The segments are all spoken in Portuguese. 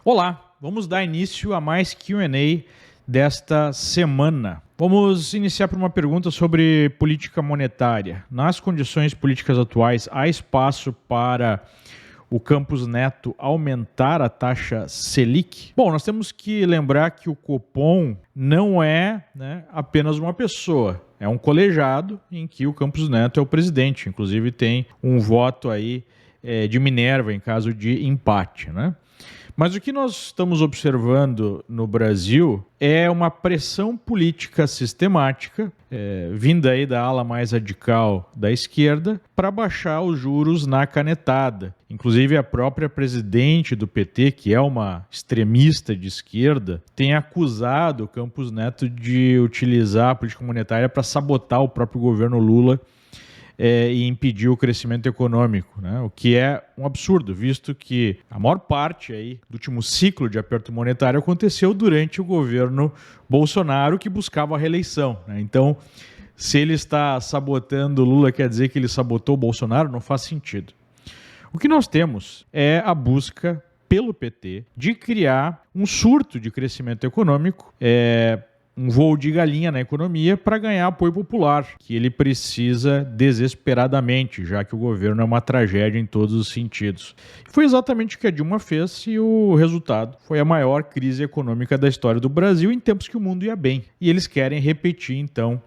Olá, vamos dar início a mais Q&A desta semana. Vamos iniciar por uma pergunta sobre política monetária. Nas condições políticas atuais, há espaço para o Campos Neto aumentar a taxa Selic? Bom, nós temos que lembrar que o Copom não é apenas uma pessoa, é um colegiado em que o Campos Neto é o presidente. Inclusive tem um voto aí de Minerva em caso de empate, né? Mas o que nós estamos observando no Brasil é uma pressão política sistemática, vinda aí da ala mais radical da esquerda, para baixar os juros na canetada. Inclusive a própria presidente do PT, que é uma extremista de esquerda, tem acusado o Campos Neto de utilizar a política monetária para sabotar o próprio governo Lula e impedir o crescimento econômico, né? O que é um absurdo, visto que a maior parte aí do último ciclo de aperto monetário aconteceu durante o governo Bolsonaro, que buscava a reeleição, né? Então, se ele está sabotando o Lula, quer dizer que ele sabotou o Bolsonaro? Não faz sentido. O que nós temos é a busca pelo PT de criar um surto de crescimento econômico, um voo de galinha na economia para ganhar apoio popular, que ele precisa desesperadamente, já que o governo é uma tragédia em todos os sentidos. Foi exatamente o que a Dilma fez e o resultado foi a maior crise econômica da história do Brasil em tempos que o mundo ia bem. E eles querem repetir, então,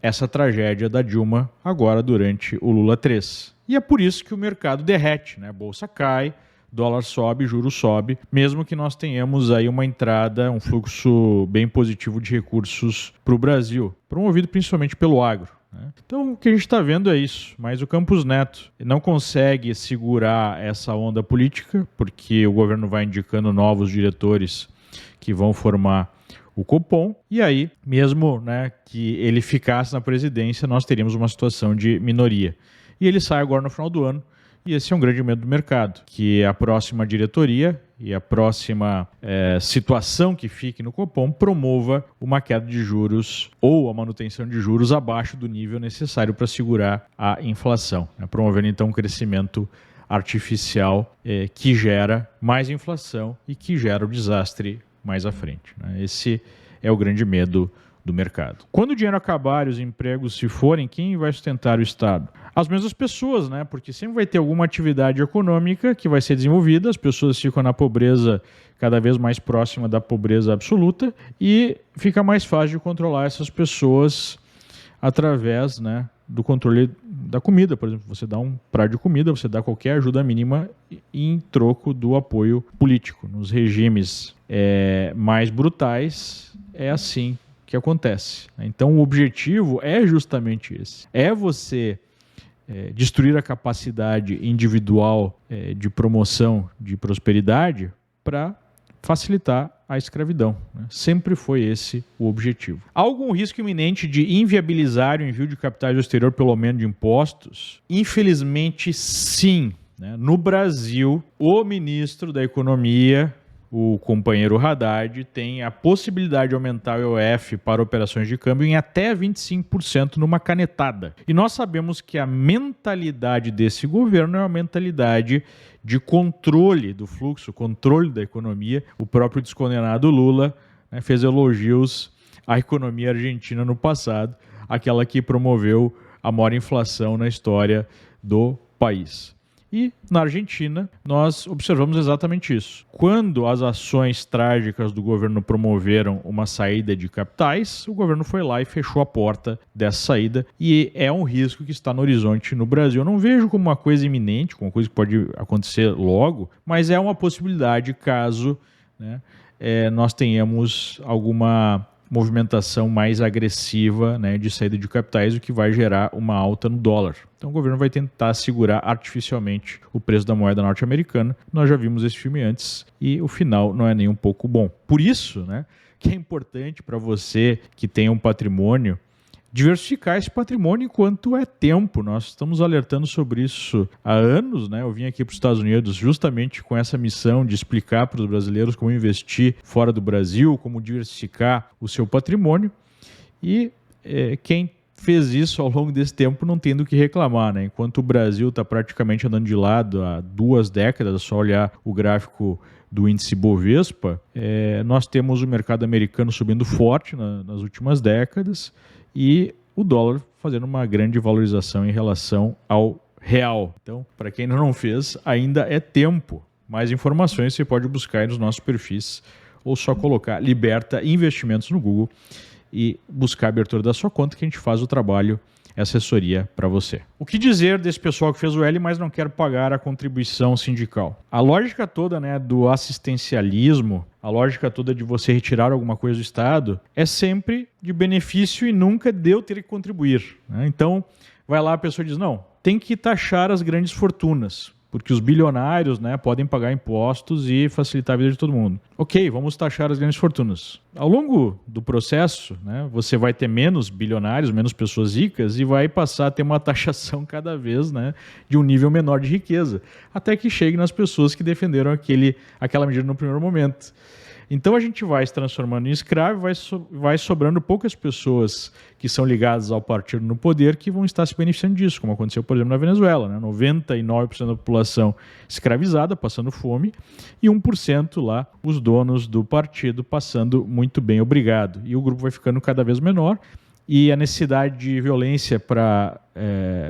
essa tragédia da Dilma agora durante o Lula 3. E é por isso que o mercado derrete, né? A bolsa cai, dólar sobe, juros sobe, mesmo que nós tenhamos aí uma entrada, um fluxo bem positivo de recursos para o Brasil, promovido principalmente pelo agro, né? Então o que a gente está vendo é isso, mas o Campos Neto não consegue segurar essa onda política, porque o governo vai indicando novos diretores que vão formar o Copom, e aí, mesmo que ele ficasse na presidência, nós teríamos uma situação de minoria. E ele sai agora no final do ano, e esse é um grande medo do mercado, que a próxima diretoria e a próxima situação que fique no Copom promova uma queda de juros ou a manutenção de juros abaixo do nível necessário para segurar a inflação, né? Promovendo então um crescimento artificial que gera mais inflação e que gera o desastre mais à frente, né? Esse é o grande medo do mercado. Quando o dinheiro acabar e os empregos se forem, quem vai sustentar o Estado? As mesmas pessoas, né? Porque sempre vai ter alguma atividade econômica que vai ser desenvolvida, as pessoas ficam na pobreza cada vez mais próxima da pobreza absoluta e fica mais fácil de controlar essas pessoas através, do controle da comida. Por exemplo, você dá um prato de comida, você dá qualquer ajuda mínima em troco do apoio político. Nos regimes mais brutais, é assim que acontece. Então, o objetivo é justamente esse. É você destruir a capacidade individual de promoção de prosperidade para facilitar a escravidão, né? Sempre foi esse o objetivo. Há algum risco iminente de inviabilizar o envio de capitais do exterior pelo aumento de impostos? Infelizmente, sim, né? No Brasil, o ministro da Economia, o companheiro Haddad, tem a possibilidade de aumentar o IOF para operações de câmbio em até 25% numa canetada. E nós sabemos que a mentalidade desse governo é uma mentalidade de controle do fluxo, controle da economia. O próprio descondenado Lula fez elogios à economia argentina no passado, aquela que promoveu a maior inflação na história do país. E na Argentina nós observamos exatamente isso. Quando as ações trágicas do governo promoveram uma saída de capitais, o governo foi lá e fechou a porta dessa saída, e é um risco que está no horizonte no Brasil. Eu não vejo como uma coisa iminente, como uma coisa que pode acontecer logo, mas é uma possibilidade caso nós tenhamos alguma movimentação mais agressiva de saída de capitais, o que vai gerar uma alta no dólar. Então o governo vai tentar segurar artificialmente o preço da moeda norte-americana. Nós já vimos esse filme antes e o final não é nem um pouco bom. Por isso, que é importante para você que tem um patrimônio diversificar esse patrimônio enquanto é tempo. Nós estamos alertando sobre isso há anos, Eu vim aqui para os Estados Unidos justamente com essa missão de explicar para os brasileiros como investir fora do Brasil, como diversificar o seu patrimônio, e quem fez isso ao longo desse tempo não tem do que reclamar, Enquanto o Brasil está praticamente andando de lado há 2 décadas, é só olhar o gráfico do índice Bovespa, nós temos o mercado americano subindo forte nas últimas décadas e o dólar fazendo uma grande valorização em relação ao real. Então, para quem ainda não fez, ainda é tempo. Mais informações você pode buscar aí nos nossos perfis ou só colocar Liberta Investimentos no Google e buscar a abertura da sua conta que a gente faz o trabalho, assessoria para você. O que dizer desse pessoal que fez o L, mas não quer pagar a contribuição sindical? A lógica toda, né, do assistencialismo, a lógica toda de você retirar alguma coisa do Estado é sempre de benefício e nunca de eu ter que contribuir, né? Então, vai lá a pessoa e diz, não, tem que taxar as grandes fortunas, porque os bilionários, né, podem pagar impostos e facilitar a vida de todo mundo. Ok, vamos taxar as grandes fortunas. Ao longo do processo, né, você vai ter menos bilionários, menos pessoas ricas e vai passar a ter uma taxação cada vez, né, de um nível menor de riqueza, até que chegue nas pessoas que defenderam aquela medida no primeiro momento. Então a gente vai se transformando em escravo, vai sobrando poucas pessoas que são ligadas ao partido no poder que vão estar se beneficiando disso, como aconteceu, por exemplo, na Venezuela, né? 99% da população escravizada, passando fome, e 1% lá, os donos do partido, passando muito bem, obrigado. E o grupo vai ficando cada vez menor, e a necessidade de violência para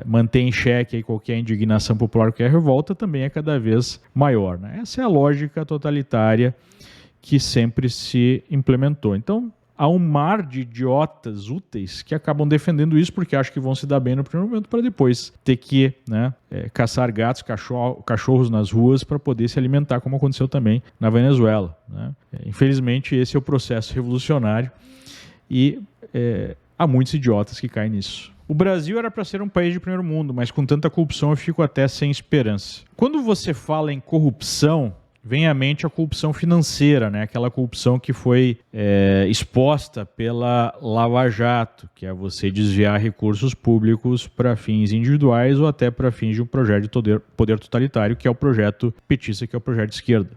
manter em xeque aí qualquer indignação popular, qualquer revolta, também é cada vez maior, né? Essa é a lógica totalitária que sempre se implementou. Então, há um mar de idiotas úteis que acabam defendendo isso porque acham que vão se dar bem no primeiro momento para depois ter que, né, caçar gatos, cachorros nas ruas para poder se alimentar, como aconteceu também na Venezuela, né? Infelizmente, esse é o processo revolucionário e há muitos idiotas que caem nisso. O Brasil era para ser um país de primeiro mundo, mas com tanta corrupção eu fico até sem esperança. Quando você fala em corrupção, vem à mente a corrupção financeira, né? Aquela corrupção que foi exposta pela Lava Jato, que é você desviar recursos públicos para fins individuais ou até para fins de um projeto de poder totalitário, que é o projeto petista, que é o projeto de esquerda.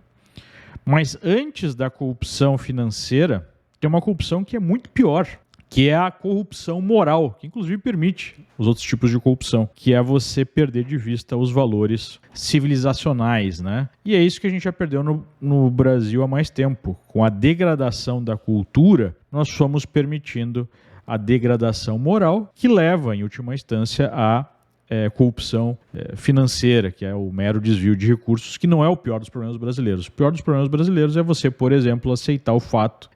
Mas antes da corrupção financeira, tem uma corrupção que é muito pior, que é a corrupção moral, que inclusive permite os outros tipos de corrupção, que é você perder de vista os valores civilizacionais, né? E é isso que a gente já perdeu no Brasil há mais tempo. Com a degradação da cultura, nós fomos permitindo a degradação moral, que leva, em última instância, a corrupção financeira, que é o mero desvio de recursos, que não é o pior dos problemas brasileiros. O pior dos problemas brasileiros é você, por exemplo, aceitar o fato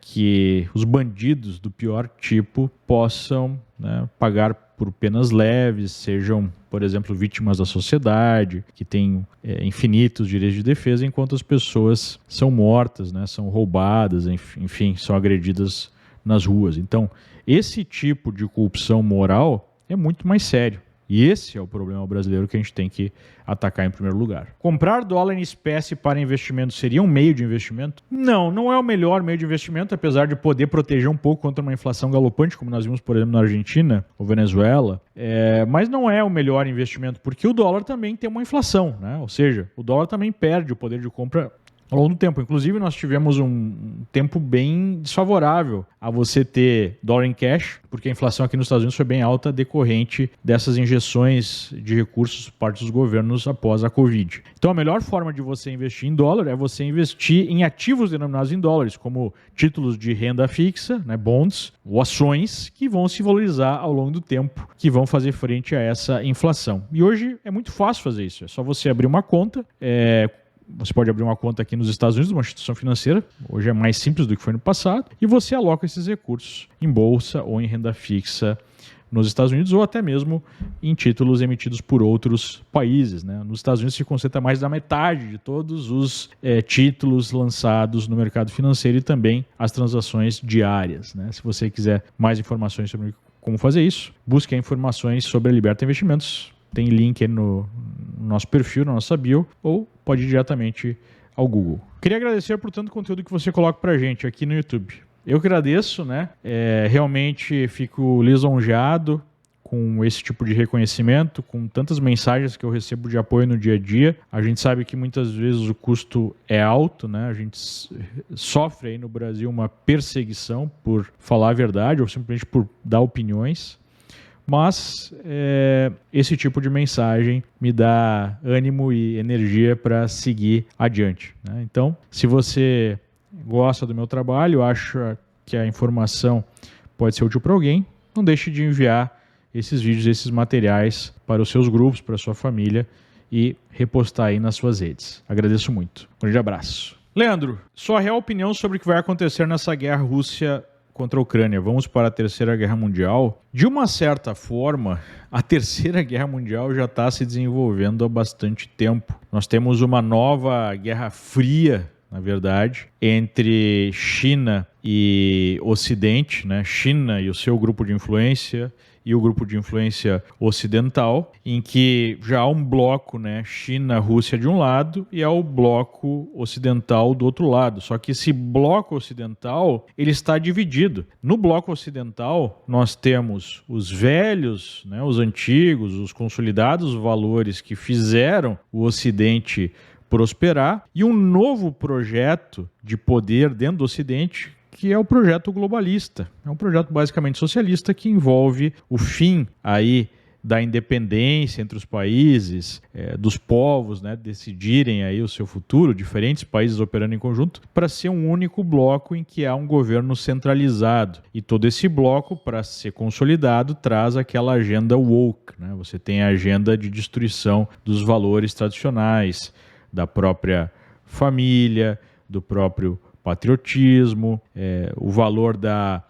que os bandidos do pior tipo possam, né, pagar por penas leves, sejam, por exemplo, vítimas da sociedade, que têm infinitos direitos de defesa, enquanto as pessoas são mortas, né, são roubadas, enfim, são agredidas nas ruas. Então, esse tipo de corrupção moral é muito mais sério. E esse é o problema brasileiro que a gente tem que atacar em primeiro lugar. Comprar dólar em espécie para investimento seria um meio de investimento? Não, não é o melhor meio de investimento, apesar de poder proteger um pouco contra uma inflação galopante, como nós vimos, por exemplo, na Argentina ou Venezuela. Mas não é o melhor investimento, porque o dólar também tem uma inflação, né? Ou seja, o dólar também perde o poder de compra ao longo do tempo. Inclusive, nós tivemos um tempo bem desfavorável a você ter dólar em cash, porque a inflação aqui nos Estados Unidos foi bem alta decorrente dessas injeções de recursos por parte dos governos após a Covid. Então, a melhor forma de você investir em dólar é você investir em ativos denominados em dólares, como títulos de renda fixa, né, bonds, ou ações, que vão se valorizar ao longo do tempo, que vão fazer frente a essa inflação. E hoje é muito fácil fazer isso. É só você abrir uma conta, você pode abrir uma conta aqui nos Estados Unidos, uma instituição financeira, hoje é mais simples do que foi no passado, e você aloca esses recursos em bolsa ou em renda fixa nos Estados Unidos ou até mesmo em títulos emitidos por outros países, né? Nos Estados Unidos se concentra mais da metade de todos os títulos lançados no mercado financeiro e também as transações diárias, né? Se você quiser mais informações sobre como fazer isso, busque informações sobre a Liberta Investimentos. Tem link aí no nosso perfil, na nossa bio, ou pode ir diretamente ao Google. Queria agradecer por tanto conteúdo que você coloca pra gente aqui no YouTube. Eu agradeço, né? Realmente fico lisonjeado com esse tipo de reconhecimento, com tantas mensagens que eu recebo de apoio no dia a dia. A gente sabe que muitas vezes o custo é alto, né? A gente sofre aí no Brasil uma perseguição por falar a verdade ou simplesmente por dar opiniões. Mas esse tipo de mensagem me dá ânimo e energia para seguir adiante, né? Então, se você gosta do meu trabalho, acha que a informação pode ser útil para alguém, não deixe de enviar esses vídeos, esses materiais para os seus grupos, para a sua família e repostar aí nas suas redes. Agradeço muito. Um grande abraço. Leandro, sua real opinião sobre o que vai acontecer nessa guerra Rússia contra a Ucrânia? Vamos para a Terceira Guerra Mundial? De uma certa forma, a Terceira Guerra Mundial já está se desenvolvendo há bastante tempo. Nós temos uma nova Guerra Fria, na verdade, entre China e Ocidente, né? China e o seu grupo de influência e o grupo de influência ocidental, em que já há um bloco, né, China-Rússia de um lado e há o bloco ocidental do outro lado. Só que esse bloco ocidental, ele está dividido. No bloco ocidental, nós temos os velhos, né, os antigos, os consolidados valores que fizeram o Ocidente prosperar, e um novo projeto de poder dentro do Ocidente, que é o projeto globalista. É um projeto basicamente socialista que envolve o fim aí da independência entre os países, dos povos, né, decidirem aí o seu futuro, diferentes países operando em conjunto, para ser um único bloco em que há um governo centralizado. E todo esse bloco, para ser consolidado, traz aquela agenda woke, né? Você tem a agenda de destruição dos valores tradicionais, da própria família, do próprio patriotismo, o valor da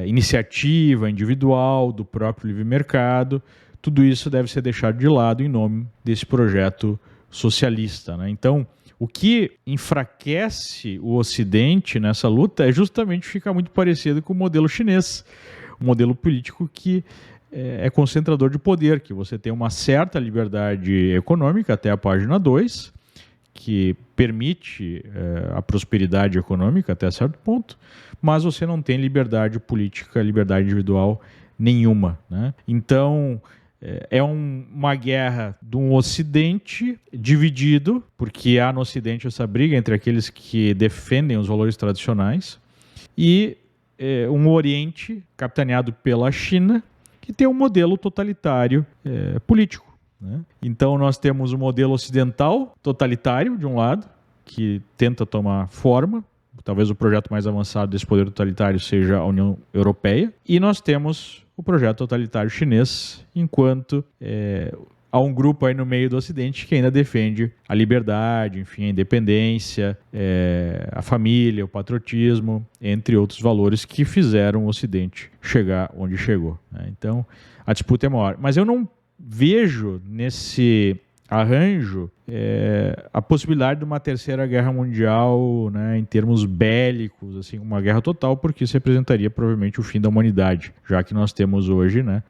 iniciativa individual, do próprio livre mercado. Tudo isso deve ser deixado de lado em nome desse projeto socialista, né? Então, o que enfraquece o Ocidente nessa luta é justamente ficar muito parecido com o modelo chinês, um modelo político que é concentrador de poder, que você tem uma certa liberdade econômica até a página 2, que permite a prosperidade econômica até certo ponto, mas você não tem liberdade política, liberdade individual nenhuma, né? Então, uma guerra de um Ocidente dividido, porque há no Ocidente essa briga entre aqueles que defendem os valores tradicionais e um Oriente capitaneado pela China, que tem um modelo totalitário político, né? Então nós temos o modelo ocidental totalitário, de um lado, que tenta tomar forma. Talvez o projeto mais avançado desse poder totalitário seja a União Europeia. E nós temos o projeto totalitário chinês, enquanto há um grupo aí no meio do Ocidente que ainda defende a liberdade, enfim, a independência, a família, o patriotismo, entre outros valores que fizeram o Ocidente chegar onde chegou, né? Então, a disputa é maior. Mas eu não vejo nesse arranjo a possibilidade de uma terceira guerra mundial, né, em termos bélicos, assim, uma guerra total, porque isso representaria provavelmente o fim da humanidade, já que nós temos hoje, né,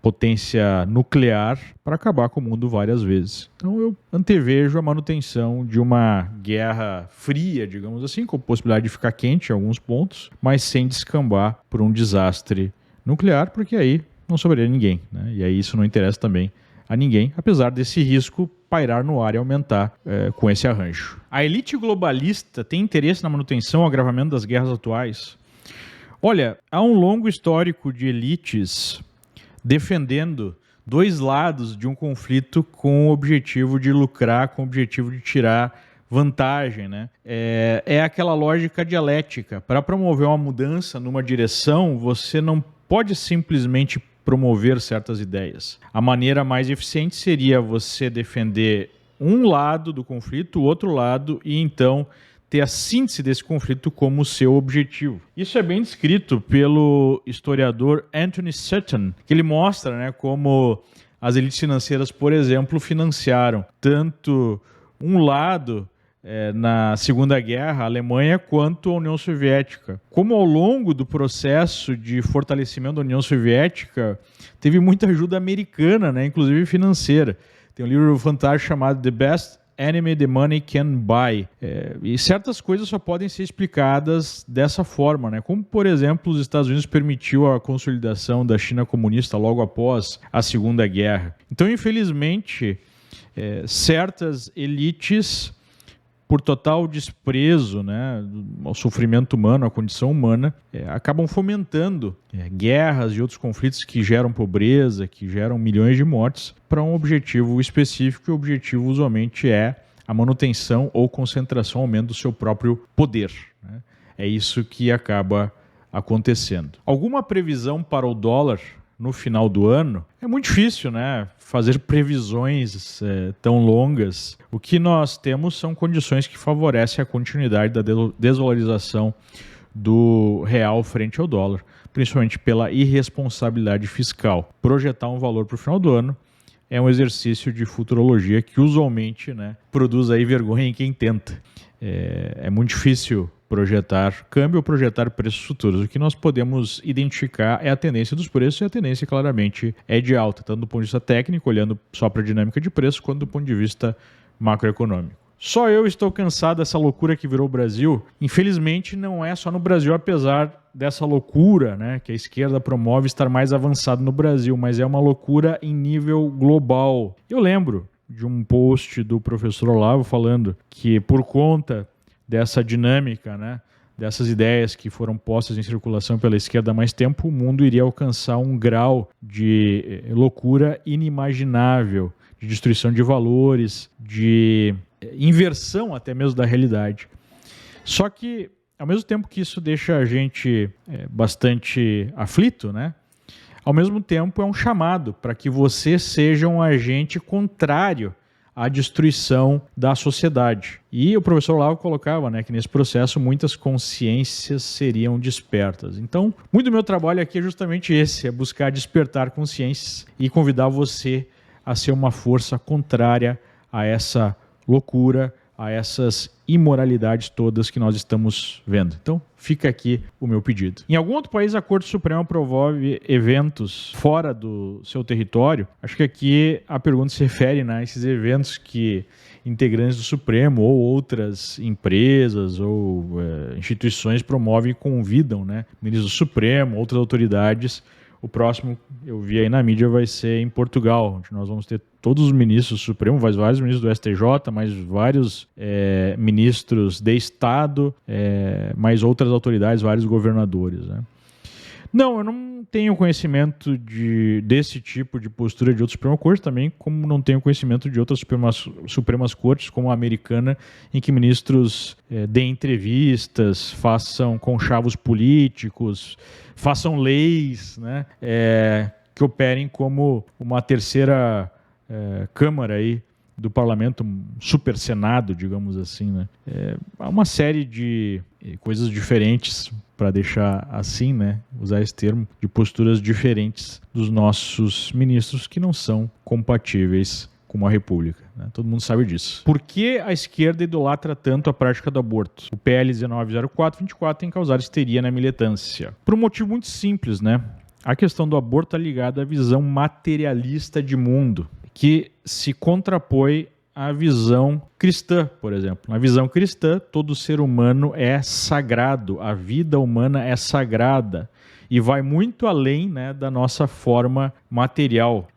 potência nuclear para acabar com o mundo várias vezes. Então eu antevejo a manutenção de uma guerra fria, digamos assim, com possibilidade de ficar quente em alguns pontos, mas sem descambar por um desastre nuclear, porque aí não sobraria ninguém, né? E aí isso não interessa também a ninguém, apesar desse risco pairar no ar e aumentar com esse arranjo. A elite globalista tem interesse na manutenção ou agravamento das guerras atuais? Olha, há um longo histórico de elites defendendo dois lados de um conflito com o objetivo de lucrar, com o objetivo de tirar vantagem, né? É aquela lógica dialética. Para promover uma mudança numa direção, você não pode simplesmente promover certas ideias. A maneira mais eficiente seria você defender um lado do conflito, o outro lado, e então ter a síntese desse conflito como seu objetivo. Isso é bem descrito pelo historiador Anthony Sutton, que ele mostra, né, como as elites financeiras, por exemplo, financiaram tanto um lado na Segunda Guerra, a Alemanha, quanto a União Soviética. Como ao longo do processo de fortalecimento da União Soviética, teve muita ajuda americana, né, inclusive financeira. Tem um livro fantástico chamado The Best Enemy the Money Can Buy. E certas coisas só podem ser explicadas dessa forma, né? Como, por exemplo, os Estados Unidos permitiu a consolidação da China comunista logo após a Segunda Guerra. Então, infelizmente, certas elites por total desprezo, né, ao sofrimento humano, à condição humana, acabam fomentando guerras e outros conflitos que geram pobreza, que geram milhões de mortes, para um objetivo específico, e o objetivo usualmente é a manutenção ou concentração, aumento do seu próprio poder, né? É isso que acaba acontecendo. Alguma previsão para o dólar no final do ano? É muito difícil, né, fazer previsões tão longas. O que nós temos são condições que favorecem a continuidade da desvalorização do real frente ao dólar, principalmente pela irresponsabilidade fiscal. Projetar um valor para o final do ano é um exercício de futurologia que usualmente, né, produz aí vergonha em quem tenta. É muito difícil projetar câmbio ou projetar preços futuros. O que nós podemos identificar é a tendência dos preços, e a tendência claramente é de alta, tanto do ponto de vista técnico, olhando só para a dinâmica de preço, quanto do ponto de vista macroeconômico. Só eu estou cansado dessa loucura que virou o Brasil. Infelizmente, não é só no Brasil, apesar dessa loucura, né, que a esquerda promove estar mais avançado no Brasil, mas é uma loucura em nível global. Eu lembro de um post do professor Olavo falando que, por conta dessa dinâmica, né, dessas ideias que foram postas em circulação pela esquerda há mais tempo, o mundo iria alcançar um grau de loucura inimaginável, de destruição de valores, de inversão até mesmo da realidade. Só que, ao mesmo tempo que isso deixa a gente bastante aflito, né, ao mesmo tempo é um chamado para que você seja um agente contrário à destruição da sociedade. E o professor Olavo colocava, né, que nesse processo muitas consciências seriam despertas. Então, muito do meu trabalho aqui é justamente esse, é buscar despertar consciências e convidar você a ser uma força contrária a essa loucura, a essas imoralidades todas que nós estamos vendo. Então, fica aqui o meu pedido. Em algum outro país, a Corte Suprema promove eventos fora do seu território. Acho que aqui a pergunta se refere, né, a esses eventos que integrantes do Supremo ou outras empresas ou instituições promovem e convidam, né, ministros do Supremo, outras autoridades. O próximo, eu vi aí na mídia, vai ser em Portugal, onde nós vamos ter todos os ministros do Supremo, vários ministros do STJ, mais vários ministros de Estado, mais outras autoridades, vários governadores, né? Não, eu não tenho conhecimento desse tipo de postura de outra Suprema Corte, também como não tenho conhecimento de outras Supremas Cortes, como a americana, em que ministros deem entrevistas, façam conchavos políticos, façam leis, né, que operem como uma terceira Câmara aí do Parlamento, um super Senado, digamos assim, né? Há uma série de coisas diferentes, para deixar assim, né, usar esse termo, de posturas diferentes dos nossos ministros que não são compatíveis com uma república, né? Todo mundo sabe disso. Por que a esquerda idolatra tanto a prática do aborto? O PL 1904/24 tem causado histeria na militância. Por um motivo muito simples, né? A questão do aborto é ligada à visão materialista de mundo, que se contrapõe à visão cristã, por exemplo. Na visão cristã, todo ser humano é sagrado, a vida humana é sagrada e vai muito além, né, da nossa forma material.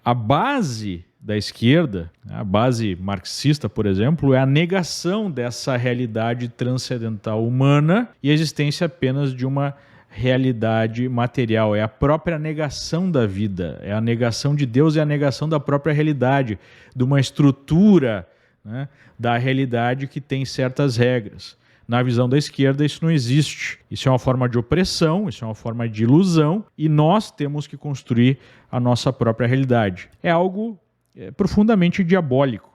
A base da esquerda, a base marxista, por exemplo, é a negação dessa realidade transcendental humana e a existência apenas de uma realidade material, é a própria negação da vida, é a negação de Deus e a negação da própria realidade, de uma estrutura, né, da realidade que tem certas regras. Na visão da esquerda isso não existe, isso é uma forma de opressão, isso é uma forma de ilusão e nós temos que construir a nossa própria realidade. É algo profundamente diabólico.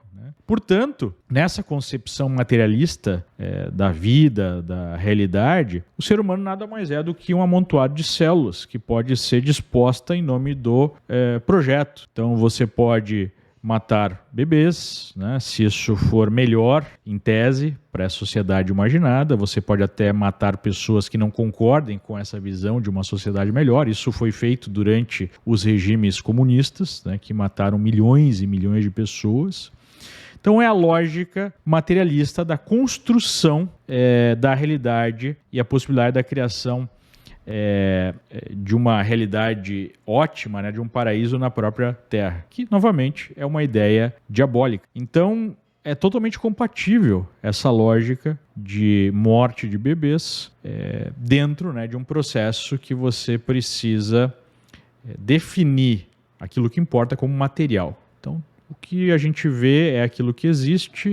Portanto, nessa concepção materialista da vida, da realidade, o ser humano nada mais é do que um amontoado de células que pode ser disposta em nome do projeto. Então você pode matar bebês, né, se isso for melhor, em tese, para a sociedade imaginada. Você pode até matar pessoas que não concordem com essa visão de uma sociedade melhor. Isso foi feito durante os regimes comunistas, né, que mataram milhões e milhões de pessoas. Então é a lógica materialista da construção da realidade e a possibilidade da criação de uma realidade ótima, né, de um paraíso na própria Terra, que novamente é uma ideia diabólica. Então é totalmente compatível essa lógica de morte de bebês dentro, né, de um processo que você precisa definir aquilo que importa como material. Então, o que a gente vê é aquilo que existe,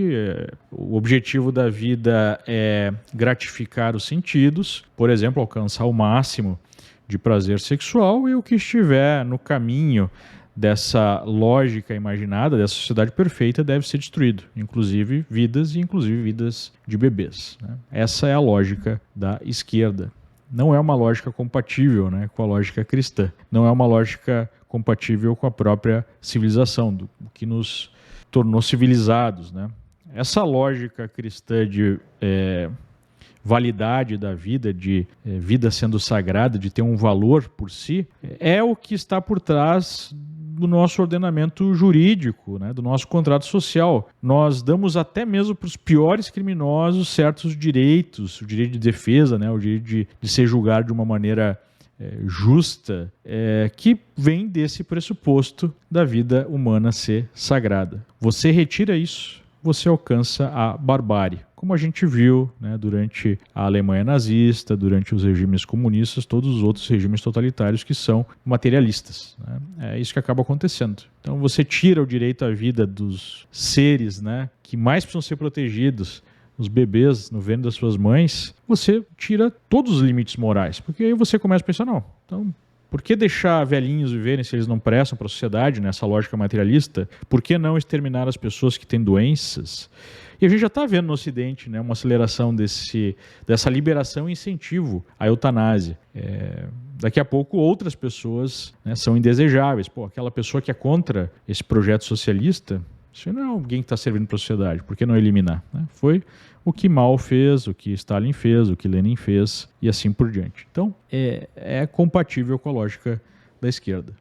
o objetivo da vida é gratificar os sentidos, por exemplo, alcançar o máximo de prazer sexual, e o que estiver no caminho dessa lógica imaginada, dessa sociedade perfeita, deve ser destruído, inclusive vidas e inclusive vidas de bebês, né? Essa é a lógica da esquerda. Não é uma lógica compatível, né, com a lógica cristã. Não é uma lógica compatível com a própria civilização, do que nos tornou civilizados, né? Essa lógica cristã de validade da vida, de vida sendo sagrada, de ter um valor por si, é o que está por trás do nosso ordenamento jurídico, né, do nosso contrato social. Nós damos até mesmo para os piores criminosos certos direitos, o direito de defesa, né, o direito de ser julgado de uma maneira justa, que vem desse pressuposto da vida humana ser sagrada. Você retira isso, você alcança a barbárie, como a gente viu, né, durante a Alemanha nazista, durante os regimes comunistas, todos os outros regimes totalitários que são materialistas, né? É isso que acaba acontecendo. Então você tira o direito à vida dos seres, né, que mais precisam ser protegidos, os bebês no ventre das suas mães, você tira todos os limites morais, porque aí você começa a pensar, não, então por que deixar velhinhos viverem se eles não prestam para a sociedade, nessa lógica materialista? Por que não exterminar as pessoas que têm doenças? E a gente já está vendo no Ocidente, né, uma aceleração dessa liberação e incentivo à eutanásia. Daqui a pouco outras pessoas, né, são indesejáveis. Aquela pessoa que é contra esse projeto socialista, isso não é alguém que está servindo para a sociedade, por que não eliminar? Né? Foi o que Mao fez, o que Stalin fez, o que Lenin fez e assim por diante. Então, é compatível com a lógica da esquerda.